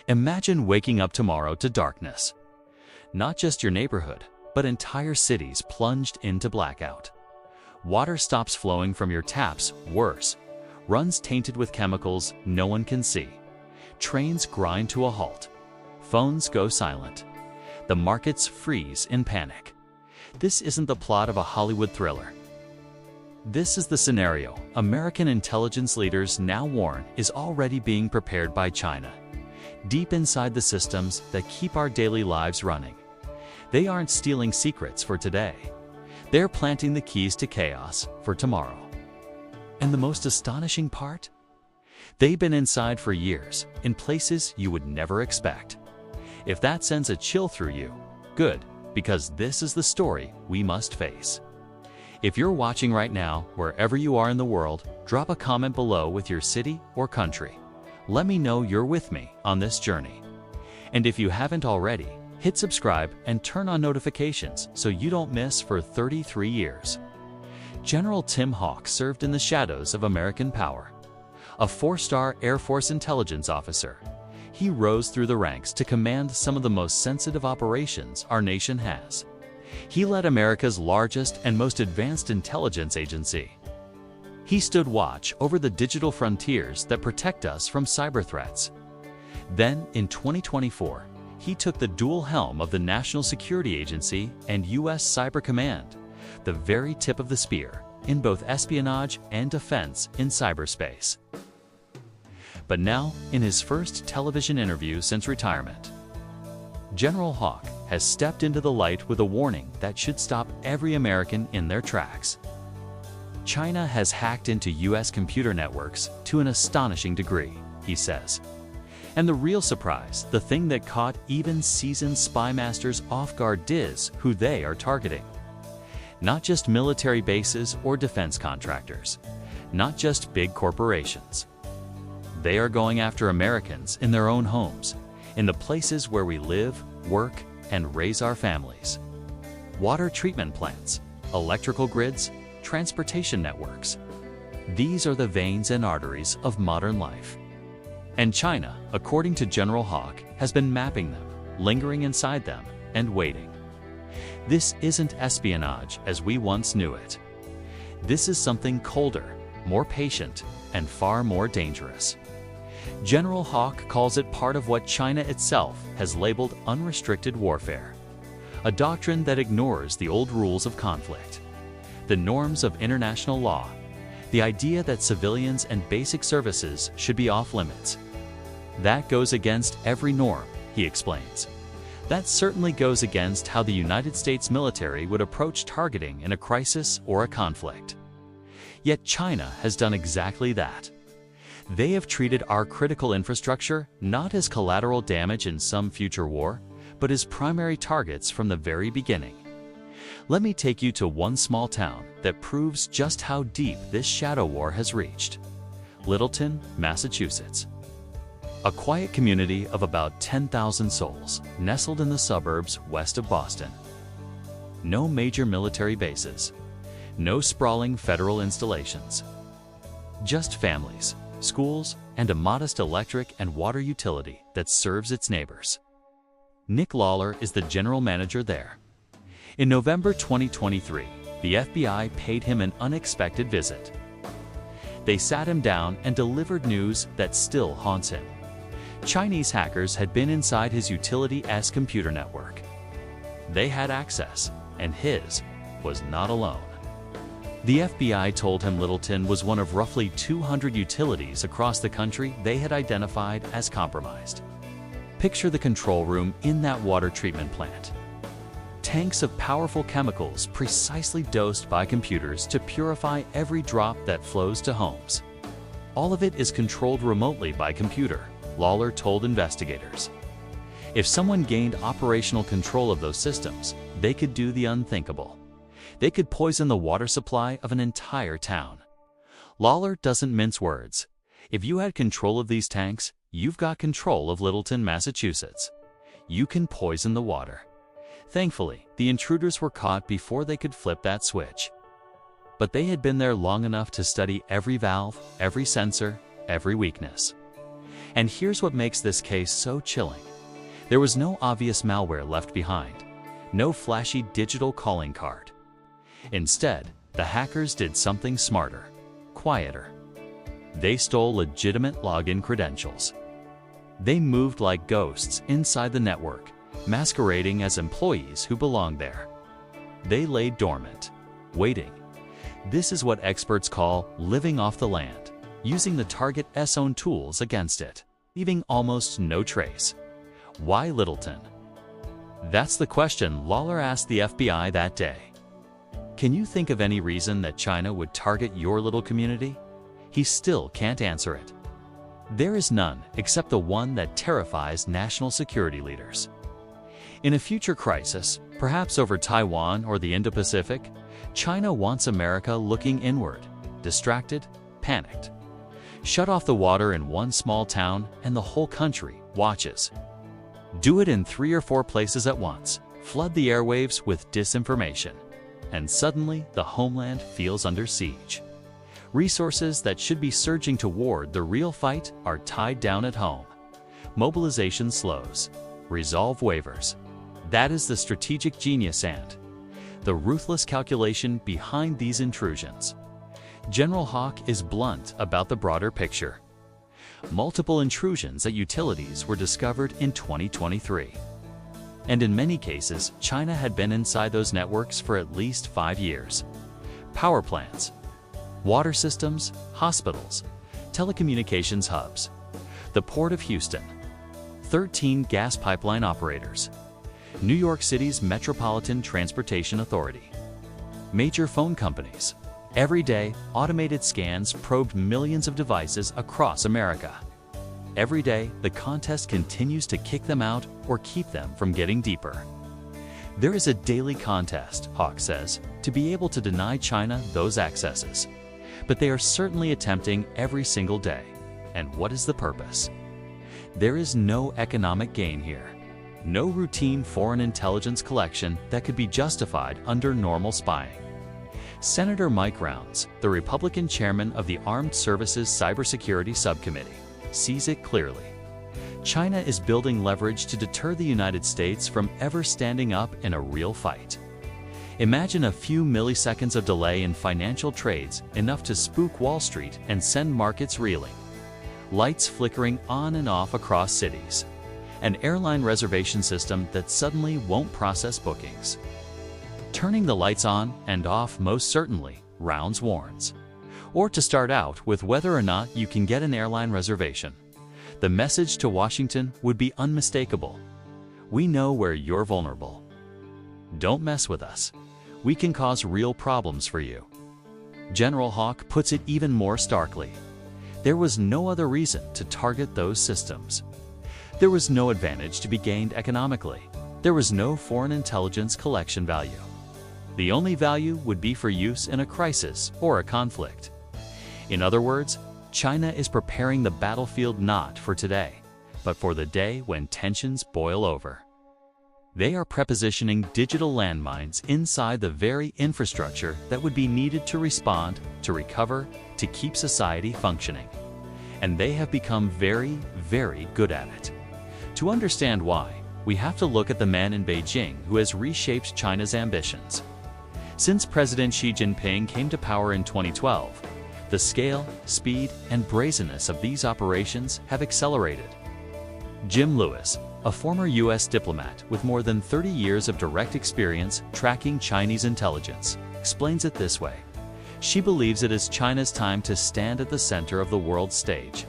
Imagine waking up tomorrow to darkness. Not just your neighborhood, but entire cities plunged into blackout. Water stops flowing from your taps, worse, runs tainted with chemicals no one can see. Trains grind to a halt. Phones go silent. The markets freeze in panic. This isn't the plot of a Hollywood thriller. This is the scenario American intelligence leaders now warn is already being prepared by China, deep inside the systems that keep our daily lives running. They aren't stealing secrets for today. They're planting the keys to chaos for tomorrow. And the most astonishing part? They've been inside for years, in places you would never expect. If that sends a chill through you, good, because this is the story we must face. If you're watching right now, wherever you are in the world, drop a comment below with your city or country. Let me know you're with me on this journey. And if you haven't already, hit subscribe and turn on notifications so you don't miss for 33 years. General Tim Hawk served in the shadows of American power. A 4-star Air Force intelligence officer, he rose through the ranks to command some of the most sensitive operations our nation has. He led America's largest and most advanced intelligence agency. He stood watch over the digital frontiers that protect us from cyber threats. Then, in 2024, he took the dual helm of the National Security Agency and U.S. Cyber Command, the very tip of the spear in both espionage and defense in cyberspace. But now, in his first television interview since retirement, General Hawk has stepped into the light with a warning that should stop every American in their tracks. China has hacked into U.S. computer networks to an astonishing degree, he says. And the real surprise, the thing that caught even seasoned spy masters off guard, is who they are targeting. Not just military bases or defense contractors, not just big corporations. They are going after Americans in their own homes, in the places where we live, work, and raise our families. Water treatment plants, electrical grids, transportation networks. These are the veins and arteries of modern life. And China, according to General Hawk, has been mapping them, lingering inside them, and waiting. This isn't espionage as we once knew it. This is something colder, more patient, and far more dangerous. General Hawk calls it part of what China itself has labeled unrestricted warfare, a doctrine that ignores the old rules of conflict, the norms of international law, the idea that civilians and basic services should be off limits. That goes against every norm, he explains. That certainly goes against how the United States military would approach targeting in a crisis or a conflict. Yet China has done exactly that. They have treated our critical infrastructure not as collateral damage in some future war, but as primary targets from the very beginning. Let me take you to one small town that proves just how deep this shadow war has reached. Littleton, Massachusetts. A quiet community of about 10,000 souls, nestled in the suburbs west of Boston. No major military bases. No sprawling federal installations. Just families, schools, and a modest electric and water utility that serves its neighbors. Nick Lawler is the general manager there. In November 2023, the FBI paid him an unexpected visit. They sat him down and delivered news that still haunts him. Chinese hackers had been inside his Utility-S computer network. They had access, and his was not alone. The FBI told him Littleton was one of roughly 200 utilities across the country they had identified as compromised. Picture the control room in that water treatment plant. Tanks of powerful chemicals precisely dosed by computers to purify every drop that flows to homes. All of it is controlled remotely by computer, Lawler told investigators. If someone gained operational control of those systems, they could do the unthinkable. They could poison the water supply of an entire town. Lawler doesn't mince words. If you had control of these tanks, you've got control of Littleton, Massachusetts. You can poison the water. Thankfully, the intruders were caught before they could flip that switch. But they had been there long enough to study every valve, every sensor, every weakness. And here's what makes this case so chilling. There was no obvious malware left behind, no flashy digital calling card. Instead, the hackers did something smarter, quieter. They stole legitimate login credentials. They moved like ghosts inside the network, masquerading as employees who belonged there. They lay dormant, waiting. This is what experts call living off the land, using the target's own tools against it, leaving almost no trace. Why Littleton? That's the question Lawler asked the FBI that day. Can you think of any reason that China would target your little community? He still can't answer it. There is none except the one that terrifies national security leaders. In a future crisis, perhaps over Taiwan or the Indo-Pacific, China wants America looking inward, distracted, panicked. Shut off the water in one small town and the whole country watches. Do it in 3 or 4 places at once. Flood the airwaves with disinformation. And suddenly, the homeland feels under siege. Resources that should be surging toward the real fight are tied down at home. Mobilization slows. Resolve wavers. That is the strategic genius and the ruthless calculation behind these intrusions. General Hawk is blunt about the broader picture. Multiple intrusions at utilities were discovered in 2023. And in many cases, China had been inside those networks for at least 5 years. Power plants, water systems, hospitals, telecommunications hubs, the Port of Houston, 13 gas pipeline operators, New York City's Metropolitan Transportation Authority, major phone companies. Every day, automated scans probed millions of devices across America. Every day, the contest continues to kick them out or keep them from getting deeper. There is a daily contest, Hawk says, to be able to deny China those accesses. But they are certainly attempting every single day. And what is the purpose? There is no economic gain here. No routine foreign intelligence collection that could be justified under normal spying. Senator Mike Rounds, the Republican chairman of the Armed Services Cybersecurity Subcommittee, sees it clearly. China is building leverage to deter the United States from ever standing up in a real fight. Imagine a few milliseconds of delay in financial trades enough to spook Wall Street and send markets reeling. Lights flickering on and off across cities. An airline reservation system that suddenly won't process bookings. Turning the lights on and off most certainly, Rounds warns. Or to start out with whether or not you can get an airline reservation. The message to Washington would be unmistakable. We know where you're vulnerable. Don't mess with us. We can cause real problems for you. General Hawk puts it even more starkly. There was no other reason to target those systems. There was no advantage to be gained economically. There was no foreign intelligence collection value. The only value would be for use in a crisis or a conflict. In other words, China is preparing the battlefield not for today, but for the day when tensions boil over. They are prepositioning digital landmines inside the very infrastructure that would be needed to respond, to recover, to keep society functioning. And they have become very, very good at it. To understand why, we have to look at the man in Beijing who has reshaped China's ambitions. Since President Xi Jinping came to power in 2012, the scale, speed, and brazenness of these operations have accelerated. Jim Lewis, a former U.S. diplomat with more than 30 years of direct experience tracking Chinese intelligence, explains it this way. She believes it is China's time to stand at the center of the world stage.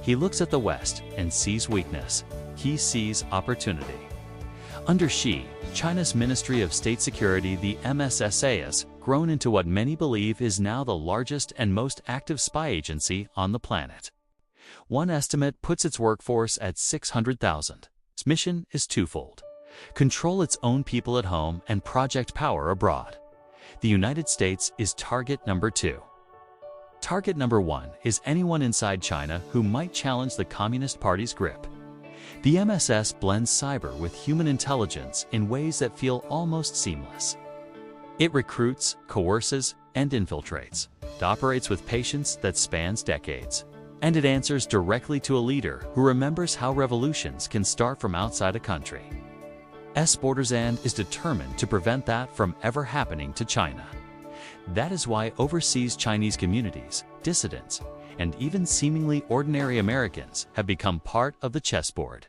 He looks at the West and sees weakness. He sees opportunity. Under Xi, China's Ministry of State Security, the MSSA, has grown into what many believe is now the largest and most active spy agency on the planet. One estimate puts its workforce at 600,000. Its mission is twofold: control its own people at home and project power abroad. The United States is target number 2. Target number 1 is anyone inside China who might challenge the Communist Party's grip. The MSS blends cyber with human intelligence in ways that feel almost seamless. It recruits, coerces, and infiltrates. It operates with patience that spans decades. And it answers directly to a leader who remembers how revolutions can start from outside a country. Espionage is determined to prevent that from ever happening to China. That is why overseas Chinese communities, dissidents, and even seemingly ordinary Americans have become part of the chessboard.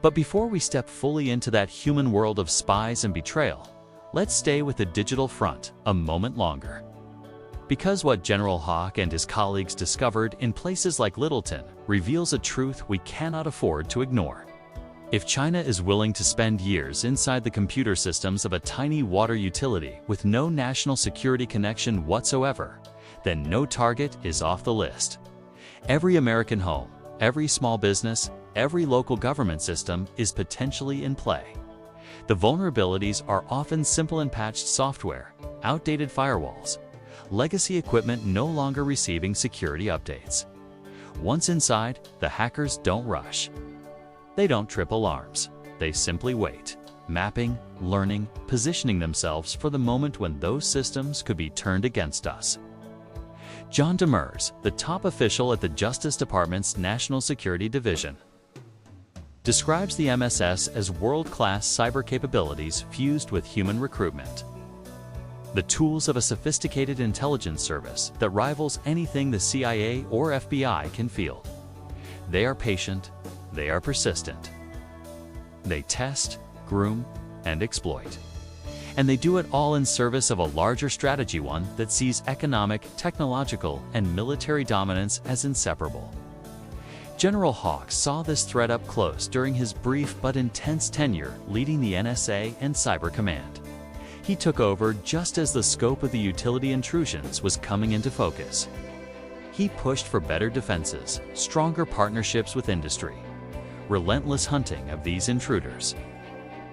But before we step fully into that human world of spies and betrayal, let's stay with the digital front a moment longer. Because what General Hawk and his colleagues discovered in places like Littleton reveals a truth we cannot afford to ignore. If China is willing to spend years inside the computer systems of a tiny water utility with no national security connection whatsoever, then no target is off the list. Every American home, every small business, every local government system is potentially in play. The vulnerabilities are often simple and patched software, outdated firewalls, legacy equipment no longer receiving security updates. Once inside, the hackers don't rush. They don't trip alarms. They simply wait, mapping, learning, positioning themselves for the moment when those systems could be turned against us. John Demers, the top official at the Justice Department's National Security Division, describes the MSS as world-class cyber capabilities fused with human recruitment. The tools of a sophisticated intelligence service that rivals anything the CIA or FBI can field. They are patient. They are persistent. They test, groom, and exploit. And they do it all in service of a larger strategy, one that sees economic, technological, and military dominance as inseparable. General Hawk saw this threat up close during his brief but intense tenure leading the NSA and Cyber Command. He took over just as the scope of the utility intrusions was coming into focus. He pushed for better defenses, stronger partnerships with industry, relentless hunting of these intruders.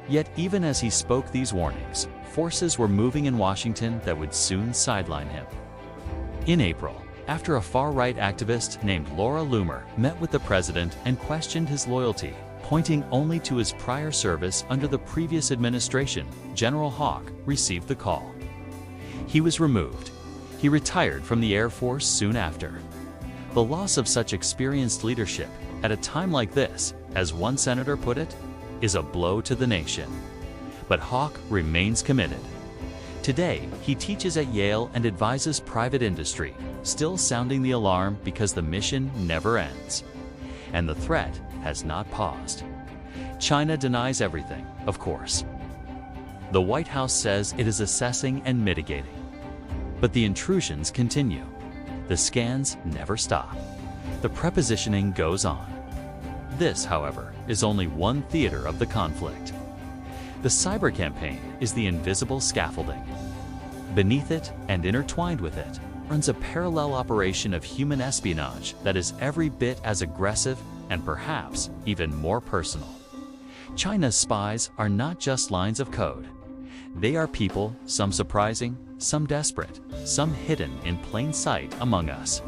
Yet even as he spoke these warnings, forces were moving in Washington that would soon sideline him. In April, after a far-right activist named Laura Loomer met with the president and questioned his loyalty, pointing only to his prior service under the previous administration, General Hawk received the call. He was removed. He retired from the Air Force soon after. The loss of such experienced leadership at a time like this, as one senator put it, is a blow to the nation. But Hawk remains committed. Today, he teaches at Yale and advises private industry, still sounding the alarm because the mission never ends. And the threat has not paused. China denies everything, of course. The White House says it is assessing and mitigating. But the intrusions continue. The scans never stop. The prepositioning goes on. This, however, is only one theater of the conflict. The cyber campaign is the invisible scaffolding. Beneath it and intertwined with it runs a parallel operation of human espionage that is every bit as aggressive and perhaps even more personal. China's spies are not just lines of code. They are people, some surprising, some desperate, some hidden in plain sight among us.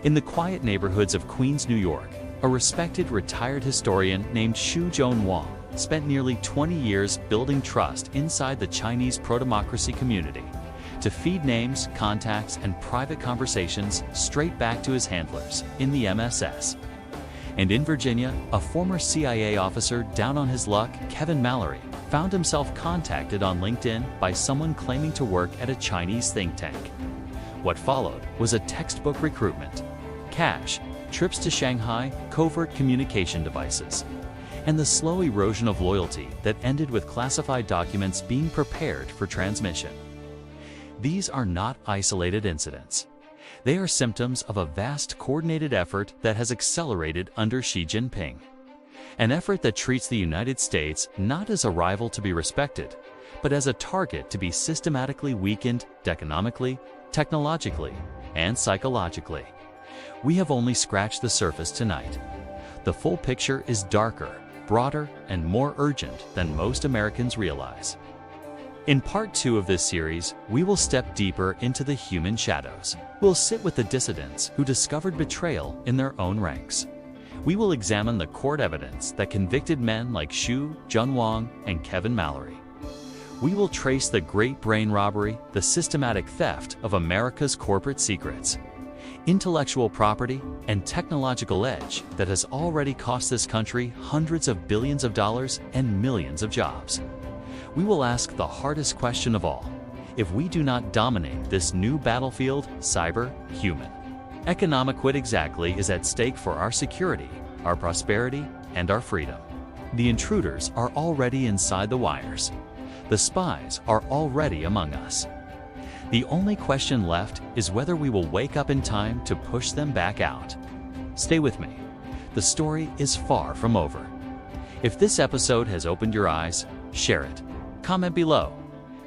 In the quiet neighborhoods of Queens, New York, a respected retired historian named Xu Zhonwang spent nearly 20 years building trust inside the Chinese pro-democracy community to feed names, contacts, and private conversations straight back to his handlers in the MSS. And in Virginia, a former CIA officer down on his luck, Kevin Mallory, found himself contacted on LinkedIn by someone claiming to work at a Chinese think tank. What followed was a textbook recruitment, cash, trips to Shanghai, covert communication devices, and the slow erosion of loyalty that ended with classified documents being prepared for transmission. These are not isolated incidents. They are symptoms of a vast coordinated effort that has accelerated under Xi Jinping. An effort that treats the United States not as a rival to be respected, but as a target to be systematically weakened economically, technologically, and psychologically. We have only scratched the surface tonight. The full picture is darker, broader, and more urgent than most Americans realize. In part 2 of this series, we will step deeper into the human shadows. We'll sit with the dissidents who discovered betrayal in their own ranks. We will examine the court evidence that convicted men like Xu Zhonwang and Kevin Mallory. We will trace the great brain robbery, the systematic theft of America's corporate secrets. intellectual property, and technological edge that has already cost this country hundreds of billions of dollars and millions of jobs. We will ask the hardest question of all: if we do not dominate this new battlefield, cyber-human, economic what exactly is at stake for our security, our prosperity, and our freedom? The intruders are already inside the wires. The spies are already among us. The only question left is whether we will wake up in time to push them back out. Stay with me. The story is far from over. If this episode has opened your eyes, share it. Comment below.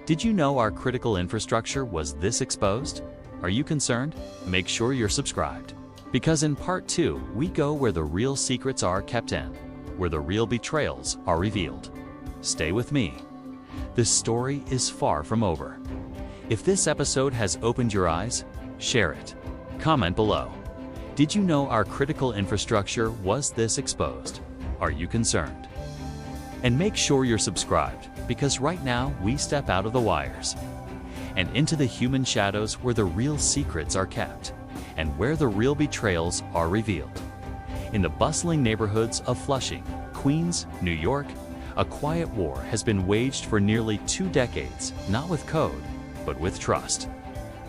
Did you know our critical infrastructure was this exposed? Are you concerned? Make sure you're subscribed. Because in part 2, we go where the real secrets are kept in, where the real betrayals are revealed. Stay with me. This story is far from over. If this episode has opened your eyes, share it. Comment below. Did you know our critical infrastructure was this exposed? Are you concerned? And make sure you're subscribed, because right now we step out of the wires and into the human shadows where the real secrets are kept and where the real betrayals are revealed. In the bustling neighborhoods of Flushing, Queens, New York, a quiet war has been waged for nearly 2 decades, not with code, but with trust.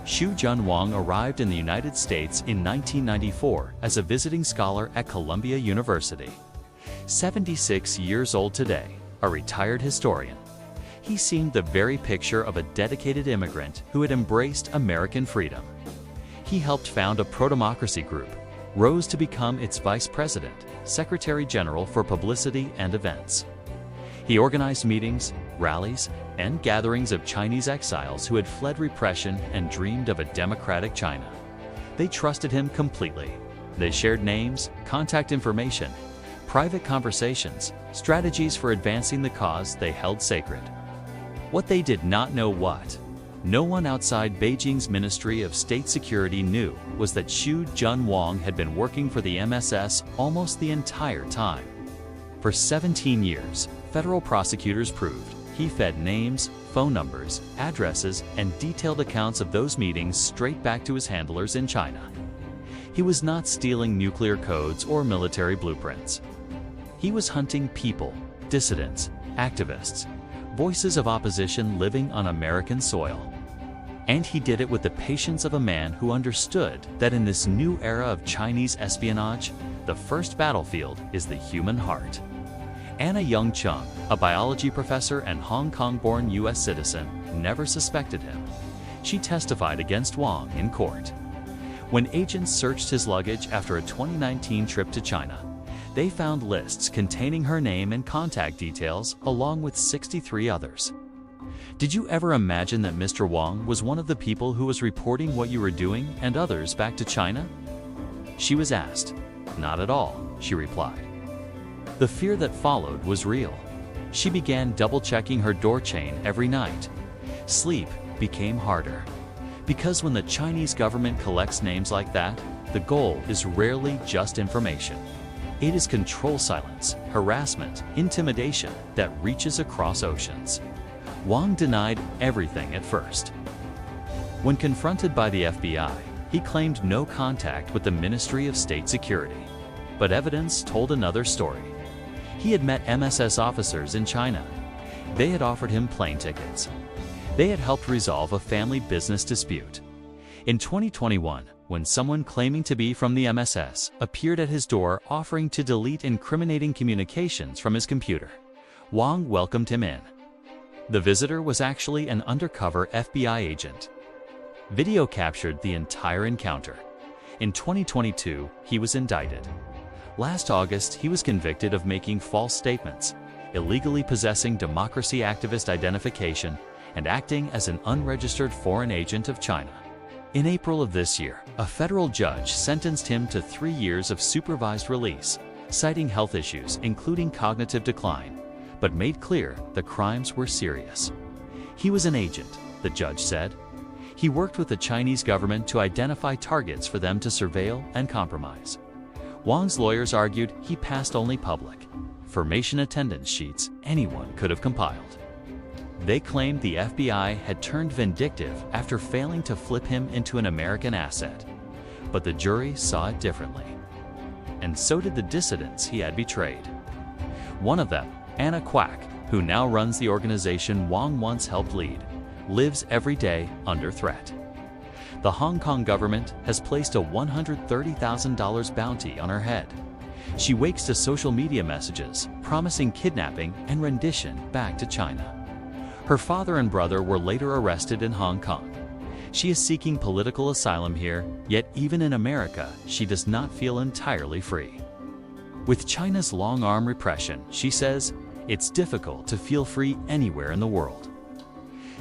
Xu Junwang arrived in the United States in 1994 as a visiting scholar at Columbia University. 76 years old today, a retired historian, he seemed the very picture of a dedicated immigrant who had embraced American freedom. He helped found a pro-democracy group, rose to become its vice president, secretary general for publicity and events. He organized meetings, rallies, and gatherings of Chinese exiles who had fled repression and dreamed of a democratic China. They trusted him completely. They shared names, contact information, private conversations, strategies for advancing the cause they held sacred. What they did not know no one outside Beijing's Ministry of State Security knew was that Xu Junwang had been working for the MSS almost the entire time. For 17 years, federal prosecutors proved he fed names, phone numbers, addresses, and detailed accounts of those meetings straight back to his handlers in China. He was not stealing nuclear codes or military blueprints. He was hunting people, dissidents, activists, voices of opposition living on American soil. And he did it with the patience of a man who understood that in this new era of Chinese espionage, the first battlefield is the human heart. Anna Young Chung, a biology professor and Hong Kong-born U.S. citizen, never suspected him. She testified against Wang in court. When agents searched his luggage after a 2019 trip to China, they found lists containing her name and contact details along with 63 others. Did you ever imagine that Mr. Wang was one of the people who was reporting what you were doing and others back to China? She was asked. Not at all, she replied. The fear that followed was real. She began double-checking her door chain every night. Sleep became harder. Because when the Chinese government collects names like that, the goal is rarely just information. It is control silence, harassment, intimidation that reaches across oceans. Wang denied everything at first. When confronted by the FBI, he claimed no contact with the Ministry of State Security. But evidence told another story. He had met MSS officers in China. They had offered him plane tickets. They had helped resolve a family business dispute. In 2021, when someone claiming to be from the MSS appeared at his door offering to delete incriminating communications from his computer, Wang welcomed him in. The visitor was actually an undercover FBI agent. Video captured the entire encounter. In 2022, he was indicted. Last August, he was convicted of making false statements, illegally possessing democracy activist identification, and acting as an unregistered foreign agent of China. In April of this year, a federal judge sentenced him to 3 years of supervised release, citing health issues including cognitive decline, but made clear the crimes were serious. He was an agent, the judge said. He worked with the Chinese government to identify targets for them to surveil and compromise. Wang's lawyers argued he passed only public, formation attendance sheets anyone could have compiled. They claimed the FBI had turned vindictive after failing to flip him into an American asset. But the jury saw it differently. And so did the dissidents he had betrayed. One of them, Anna Kwak, who now runs the organization Wang once helped lead, lives every day under threat. The Hong Kong government has placed a $130,000 bounty on her head. She wakes to social media messages promising kidnapping and rendition back to China. Her father and brother were later arrested in Hong Kong. She is seeking political asylum here, yet even in America, she does not feel entirely free. With China's long-arm repression, she says, it's difficult to feel free anywhere in the world.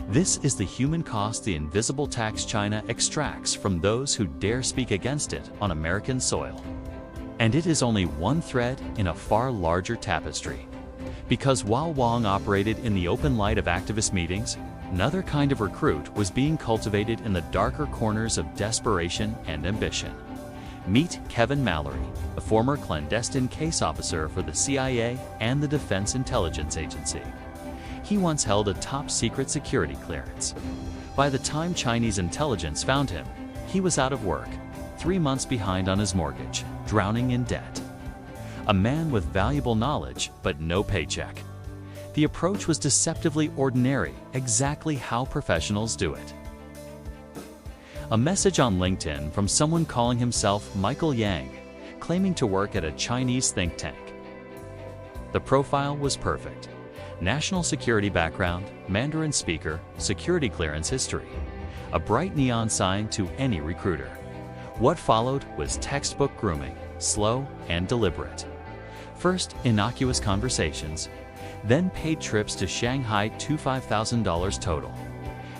This is the human cost the invisible tax China extracts from those who dare speak against it on American soil. And it is only one thread in a far larger tapestry. Because while Wang operated in the open light of activist meetings, another kind of recruit was being cultivated in the darker corners of desperation and ambition. Meet Kevin Mallory, a former clandestine case officer for the CIA and the Defense Intelligence Agency. He once held a top-secret security clearance. By the time Chinese intelligence found him, he was out of work, 3 months behind on his mortgage, drowning in debt. A man with valuable knowledge, but no paycheck. The approach was deceptively ordinary, exactly how professionals do it. A message on LinkedIn from someone calling himself Michael Yang, claiming to work at a Chinese think tank. The profile was perfect. National security background, Mandarin speaker, security clearance history. A bright neon sign to any recruiter. What followed was textbook grooming, slow and deliberate. First, innocuous conversations, then paid trips to Shanghai to $5,000 total.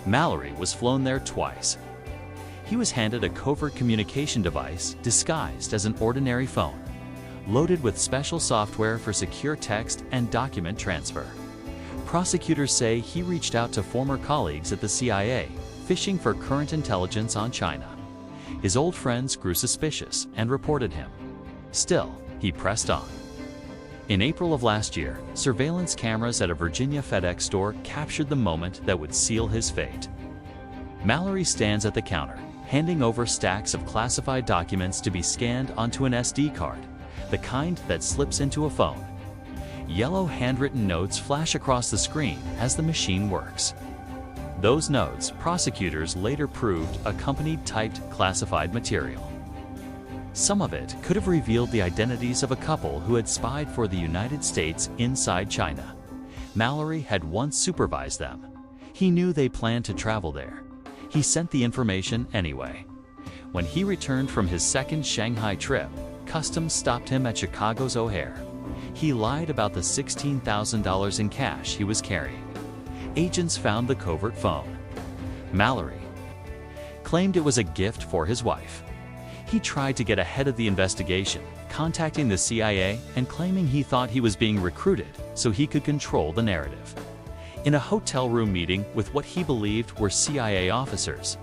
Mallory was flown there twice. He was handed a covert communication device disguised as an ordinary phone, loaded with special software for secure text and document transfer. Prosecutors say he reached out to former colleagues at the CIA, fishing for current intelligence on China. His old friends grew suspicious and reported him. Still, he pressed on. In April of last year, surveillance cameras at a Virginia FedEx store captured the moment that would seal his fate. Mallory stands at the counter, handing over stacks of classified documents to be scanned onto an SD card, the kind that slips into a phone. Yellow handwritten notes flash across the screen as the machine works. Those notes, prosecutors later proved, accompanied typed classified material. Some of it could have revealed the identities of a couple who had spied for the United States inside China. Mallory had once supervised them. He knew they planned to travel there. He sent the information anyway. When he returned from his second Shanghai trip, Customs stopped him at Chicago's O'Hare. He lied about the $16,000 in cash he was carrying. Agents found the covert phone. Mallory claimed it was a gift for his wife. He tried to get ahead of the investigation, contacting the CIA and claiming he thought he was being recruited so he could control the narrative. In a hotel room meeting with what he believed were CIA officers,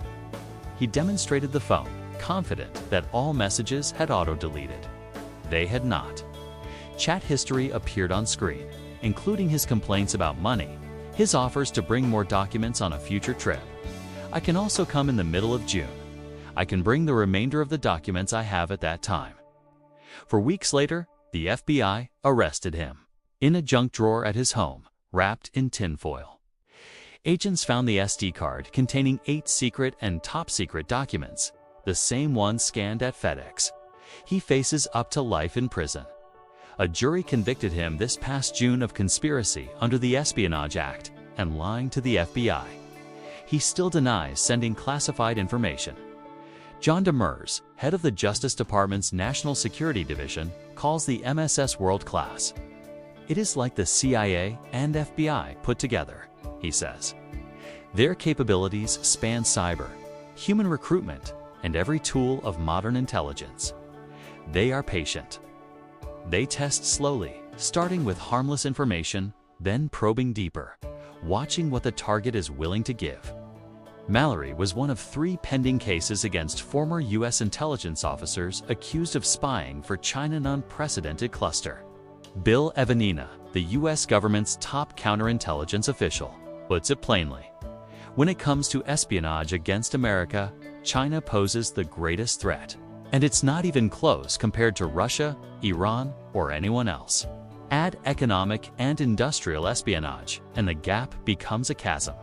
he demonstrated the phone, confident that all messages had auto-deleted. They had not. Chat history appeared on screen, including his complaints about money, his offers to bring more documents on a future trip. I can also come in the middle of June. I can bring the remainder of the documents I have at that time. For weeks later, the FBI arrested him in a junk drawer at his home, wrapped in tinfoil. Agents found the SD card containing 8 secret and top-secret documents, the same one scanned at FedEx. He faces up to life in prison. A jury convicted him this past June of conspiracy under the Espionage Act and lying to the FBI. He still denies sending classified information. John Demers, head of the Justice Department's National Security Division, calls the MSS world-class. It is like the CIA and FBI put together, he says. Their capabilities span cyber, human recruitment, and every tool of modern intelligence. They are patient. They test slowly, starting with harmless information, then probing deeper, watching what the target is willing to give. Mallory was one of 3 pending cases against former U.S. intelligence officers accused of spying for China's unprecedented cluster. Bill Evanina, the U.S. government's top counterintelligence official, puts it plainly. When it comes to espionage against America, China poses the greatest threat. And it's not even close compared to Russia, Iran, or anyone else. Add economic and industrial espionage, and the gap becomes a chasm.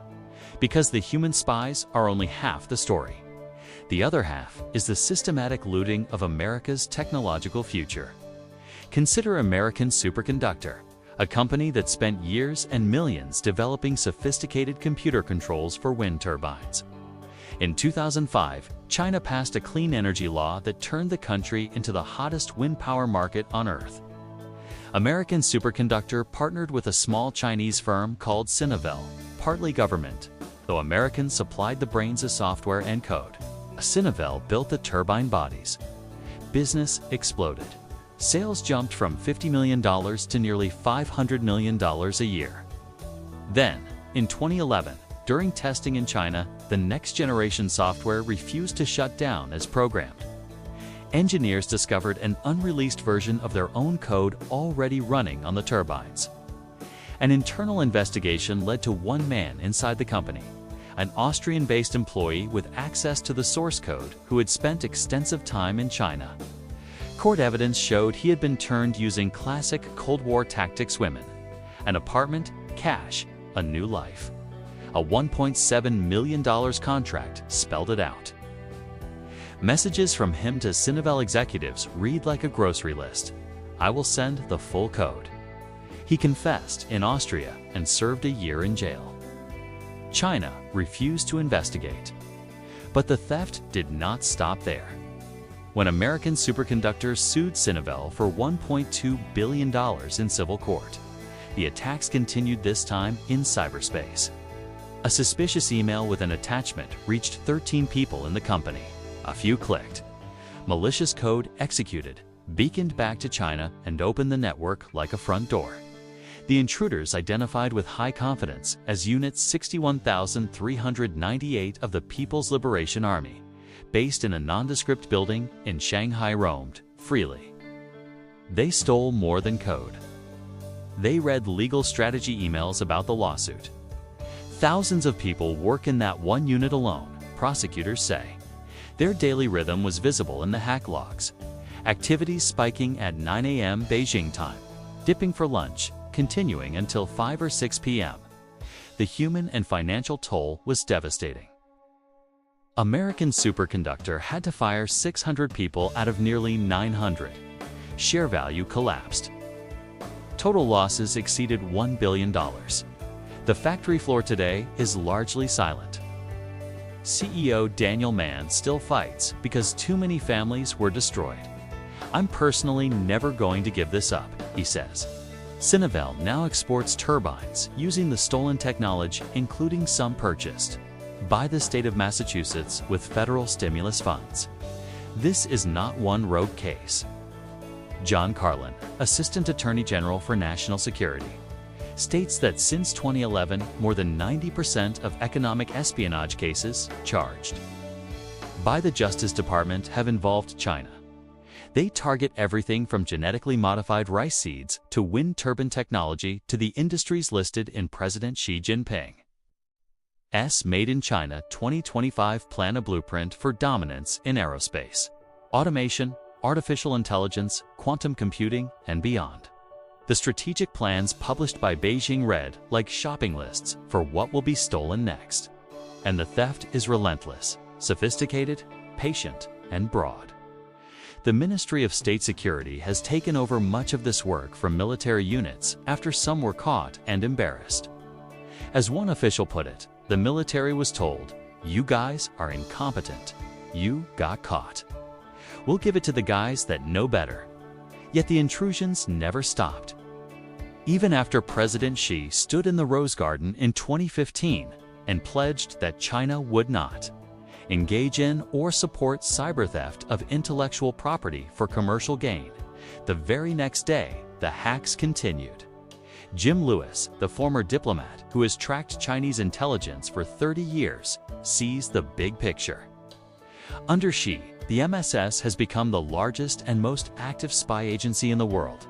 Because the human spies are only half the story. The other half is the systematic looting of America's technological future. Consider American Superconductor, a company that spent years and millions developing sophisticated computer controls for wind turbines. In 2005, China passed a clean energy law that turned the country into the hottest wind power market on Earth. American Superconductor partnered with a small Chinese firm called Sinovel, partly government, though Americans supplied the brains of software and code. Sinovel built the turbine bodies. Business exploded. Sales jumped from $50 million to nearly $500 million a year. Then, in 2011, during testing in China, the next-generation software refused to shut down as programmed. Engineers discovered an unreleased version of their own code already running on the turbines. An internal investigation led to one man inside the company, an Austrian-based employee with access to the source code who had spent extensive time in China. Court evidence showed he had been turned using classic Cold War tactics: women, an apartment, cash, a new life. A $1.7 million contract spelled it out. Messages from him to Sinovel executives read like a grocery list. I will send the full code. He confessed in Austria and served a year in jail. China refused to investigate. But the theft did not stop there. When American Superconductor sued Sinovel for $1.2 billion in civil court, the attacks continued, this time in cyberspace. A suspicious email with an attachment reached 13 people in the company. A few clicked. Malicious code executed, beaconed back to China, and opened the network like a front door. The intruders, identified with high confidence as Unit 61,398 of the People's Liberation Army, based in a nondescript building in Shanghai, roamed freely. They stole more than code. They read legal strategy emails about the lawsuit. Thousands of people work in that one unit alone, prosecutors say. Their daily rhythm was visible in the hack logs. Activities spiking at 9 a.m. Beijing time, dipping for lunch, continuing until 5 or 6 p.m. The human and financial toll was devastating. American Superconductor had to fire 600 people out of nearly 900. Share value collapsed. Total losses exceeded $1 billion. The factory floor today is largely silent. CEO Daniel Mann still fights because too many families were destroyed. I'm personally never going to give this up, he says. Sinovel now exports turbines using the stolen technology, including some purchased by the state of Massachusetts with federal stimulus funds. This is not one rogue case. John Carlin, Assistant Attorney General for National Security, states that since 2011, more than 90% of economic espionage cases charged by the Justice Department have involved China. They target everything from genetically modified rice seeds to wind turbine technology to the industries listed in President Xi Jinping's Made in China 2025 plan, a blueprint for dominance in aerospace, automation, artificial intelligence, quantum computing, and beyond. The strategic plans published by Beijing read like shopping lists for what will be stolen next. And the theft is relentless, sophisticated, patient, and broad. The Ministry of State Security has taken over much of this work from military units after some were caught and embarrassed. As one official put it, the military was told, "You guys are incompetent. You got caught. We'll give it to the guys that know better." Yet the intrusions never stopped. Even after President Xi stood in the Rose Garden in 2015 and pledged that China would not engage in or support cyber theft of intellectual property for commercial gain, the very next day, the hacks continued. Jim Lewis, the former diplomat who has tracked Chinese intelligence for 30 years, sees the big picture. Under Xi, the MSS has become the largest and most active spy agency in the world,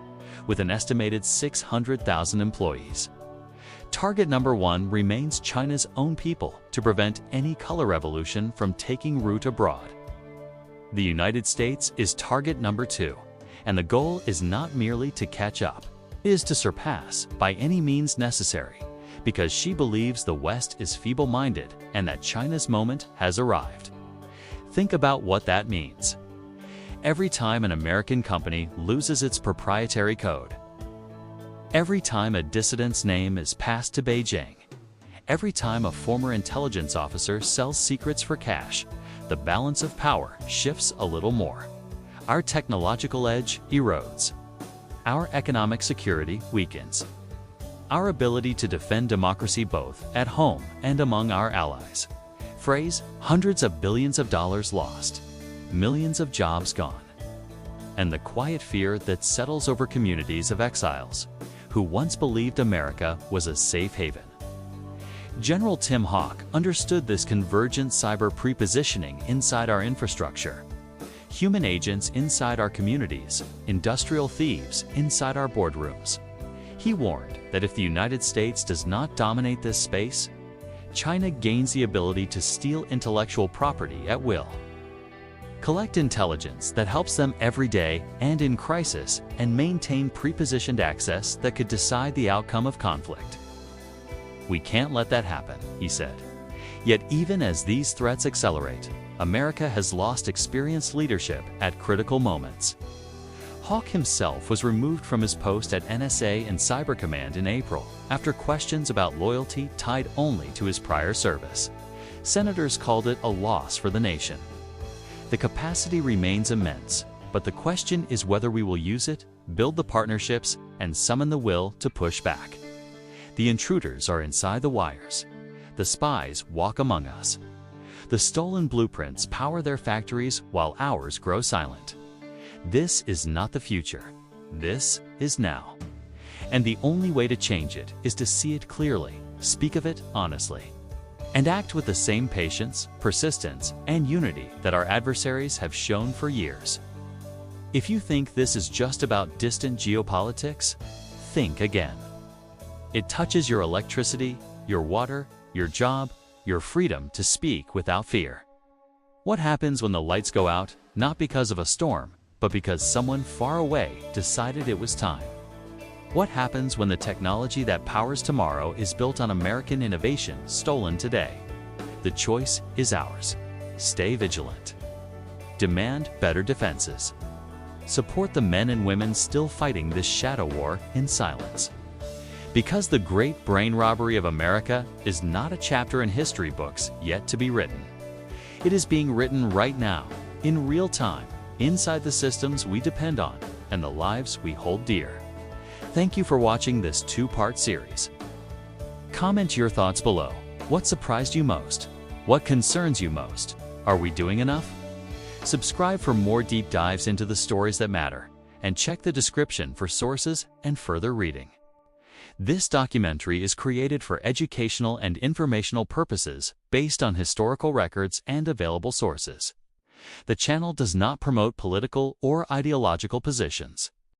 with an estimated 600,000 employees. Target number one remains China's own people to prevent any color revolution from taking root abroad. The United States is target number 2, and the goal is not merely to catch up, it is to surpass by any means necessary, because she believes the West is feeble-minded and that China's moment has arrived. Think about what that means. Every time an American company loses its proprietary code, every time a dissident's name is passed to Beijing, every time a former intelligence officer sells secrets for cash, the balance of power shifts a little more. Our technological edge erodes. Our economic security weakens. Our ability to defend democracy both at home and among our allies. Phrase, hundreds of billions of dollars lost, millions of jobs gone. And the quiet fear that settles over communities of exiles who once believed America was a safe haven. General Tim Hawk understood this convergent cyber prepositioning inside our infrastructure. Human agents inside our communities, industrial thieves inside our boardrooms. He warned that if the United States does not dominate this space, China gains the ability to steal intellectual property at will. Collect intelligence that helps them every day and in crisis, and maintain prepositioned access that could decide the outcome of conflict. We can't let that happen, he said. Yet even as these threats accelerate, America has lost experienced leadership at critical moments. Hawk himself was removed from his post at NSA and Cyber Command in April after questions about loyalty tied only to his prior service. Senators called it a loss for the nation. The capacity remains immense, but the question is whether we will use it, build the partnerships, and summon the will to push back. The intruders are inside the wires. The spies walk among us. The stolen blueprints power their factories while ours grow silent. This is not the future. This is now. And the only way to change it is to see it clearly, speak of it honestly, and act with the same patience, persistence, and unity that our adversaries have shown for years. If you think this is just about distant geopolitics, think again. It touches your electricity, your water, your job, your freedom to speak without fear. What happens when the lights go out, not because of a storm, but because someone far away decided it was time? What happens when the technology that powers tomorrow is built on American innovation stolen today? The choice is ours. Stay vigilant. Demand better defenses. Support the men and women still fighting this shadow war in silence. Because the great brain robbery of America is not a chapter in history books yet to be written. It is being written right now, in real time, inside the systems we depend on and the lives we hold dear. Thank you for watching this 2-part series. Comment your thoughts below. What surprised you most? What concerns you most? Are we doing enough? Subscribe for more deep dives into the stories that matter, and check the description for sources and further reading. This documentary is created for educational and informational purposes based on historical records and available sources. The channel does not promote political or ideological positions.